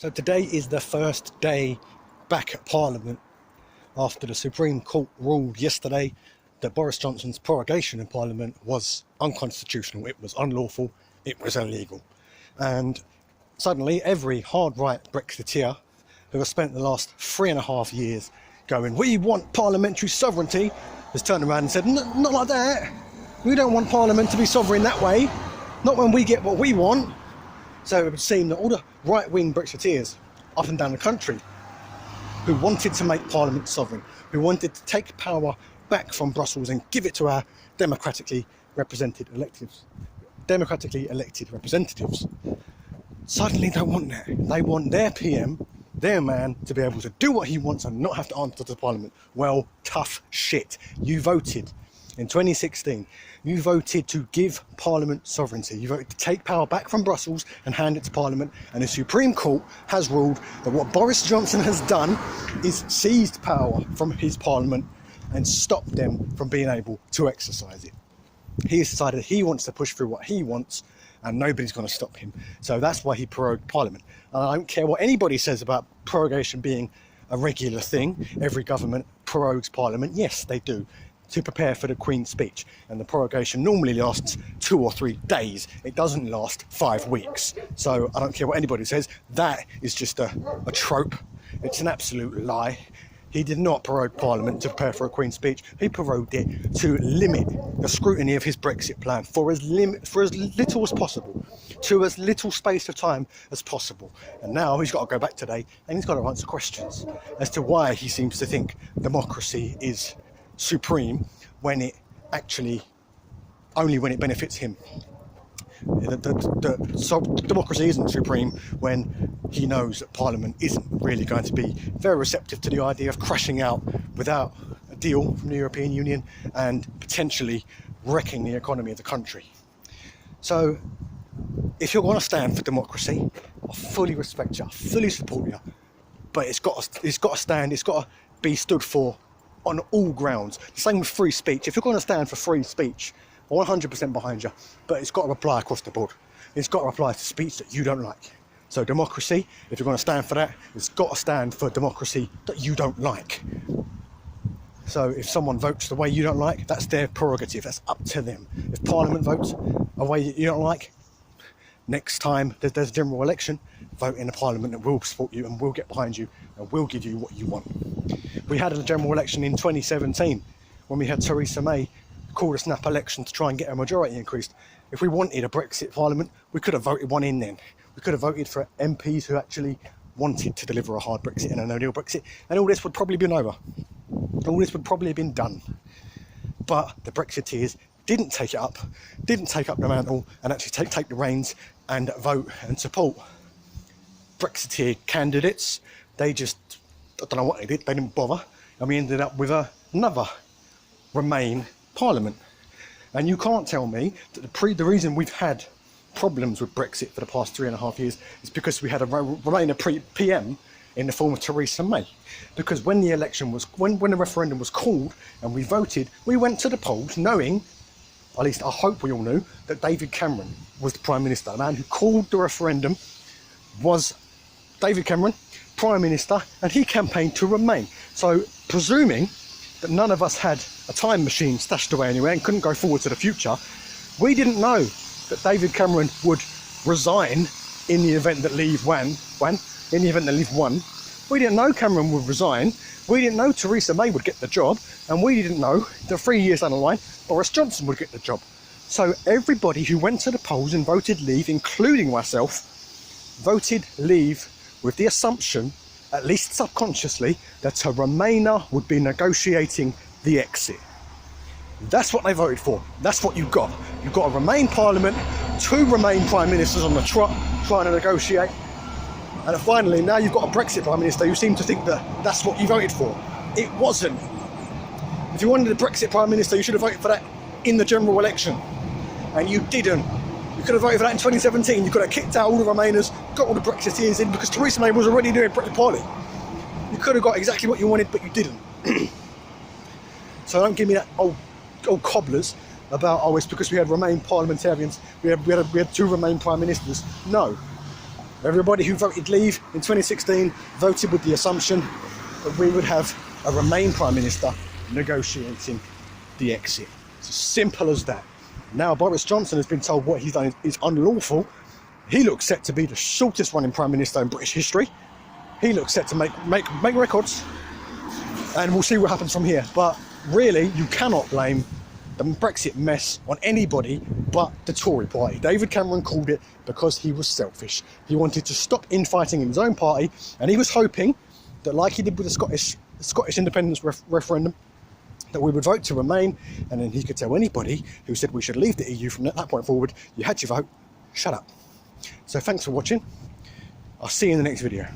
So today is the first day back at Parliament after the Supreme Court ruled yesterday that Boris Johnson's prorogation in Parliament was unconstitutional, it was unlawful, it was illegal. And suddenly every hard-right Brexiteer who has spent the last 3.5 years going, "We want parliamentary sovereignty," has turned around and said, "Not like that. We don't want Parliament to be sovereign that way. Not when we get what we want." So it would seem that all the right-wing Brexiteers up and down the country who wanted to make Parliament sovereign, who wanted to take power back from Brussels and give it to our democratically elected representatives, suddenly don't want that. They want their PM, their man, to be able to do what he wants and not have to answer to Parliament. Well, tough shit. You voted in 2016. You voted to give Parliament sovereignty. You voted to take power back from Brussels and hand it to Parliament. And the Supreme Court has ruled that what Boris Johnson has done is seized power from his Parliament and stopped them from being able to exercise it. He has decided he wants to push through what he wants and nobody's going to stop him. So that's why he prorogued Parliament. And I don't care what anybody says about prorogation being a regular thing. Every government prorogues Parliament. Yes, they do, to prepare for the Queen's speech. And the prorogation normally lasts 2 or 3 days. It doesn't last 5 weeks. So I don't care what anybody says. That is just a trope. It's an absolute lie. He did not prorogue Parliament to prepare for a Queen's speech. He prorogued it to limit the scrutiny of his Brexit plan for as little as possible, to as little space of time as possible. And now he's got to go back today and he's got to answer questions as to why he seems to think democracy is supreme when it actually only when it benefits him. So democracy isn't supreme when he knows that Parliament isn't really going to be very receptive to the idea of crashing out without a deal from the European Union and potentially wrecking the economy of the country. So if you're going to stand for democracy, I fully respect you, I fully support you, but it's got to stand, it's got to be stood for on all grounds. The same with free speech. If you're going to stand for free speech, I'm 100% behind you, but it's got to apply across the board. It's got to apply to speech that you don't like. So democracy, if you're going to stand for that, it's got to stand for democracy that you don't like. So if someone votes the way you don't like, that's their prerogative, that's up to them. If Parliament votes a way you don't like, next time there's a general election, vote in a Parliament that will support you and will get behind you and will give you what you want. We had a general election in 2017 when we had Theresa May call a snap election to try and get a majority increased. If we wanted a Brexit Parliament, we could have voted one in then. We could have voted for MPs who actually wanted to deliver a hard Brexit and a no-deal Brexit, and all this would probably have been over. All this would probably have been done. But the Brexiteers didn't take it up, didn't take up the mantle and actually take the reins and vote and support Brexiteer candidates. They just, I don't know what they did, they didn't bother, and we ended up with another Remain Parliament. And you can't tell me that the reason we've had problems with Brexit for the past 3.5 years is because we had a Remainer PM in the form of Theresa May. Because when the election was, when the referendum was called and we voted, we went to the polls knowing, at least I hope we all knew, that David Cameron was the Prime Minister. The man who called the referendum was David Cameron, Prime Minister, and he campaigned to remain. So presuming that none of us had a time machine stashed away anywhere and couldn't go forward to the future, we didn't know that David Cameron would resign in the event that Leave won. We didn't know Cameron would resign. We didn't know Theresa May would get the job, and we didn't know that 3 years down the line Boris Johnson would get the job. So everybody who went to the polls and voted Leave, including myself, voted Leave with the assumption, at least subconsciously, that a Remainer would be negotiating the exit. That's what they voted for. That's what you got. You got a Remain Parliament, 2 Remain Prime Ministers on the trot trying to negotiate, and finally now you've got a Brexit Prime Minister who seemed to think that that's what you voted for. It wasn't. If you wanted a Brexit Prime Minister, you should have voted for that in the general election, and you didn't. You could have voted for that in 2017. You could have kicked out all the Remainers, got all the Brexiteers in, because Theresa May was already doing Brexit Party. You could have got exactly what you wanted, but you didn't. So don't give me that old cobblers about, oh, it's because we had Remain parliamentarians, we had 2 Remain Prime Ministers. No. Everybody who voted leave in 2016 voted with the assumption that we would have a Remain Prime Minister negotiating the exit. It's as simple as that. Now Boris Johnson has been told what he's done is unlawful. He looks set to be the shortest running Prime Minister in British history. He looks set to make records, and we'll see what happens from here. But really, you cannot blame the Brexit mess on anybody but the Tory party. David Cameron called it because he was selfish. He wanted to stop infighting in his own party, and he was hoping that, like he did with the Scottish independence referendum, that we would vote to remain, and then he could tell anybody who said we should leave the EU from that point forward, you had your vote, shut up. So thanks for watching. I'll see you in the next video.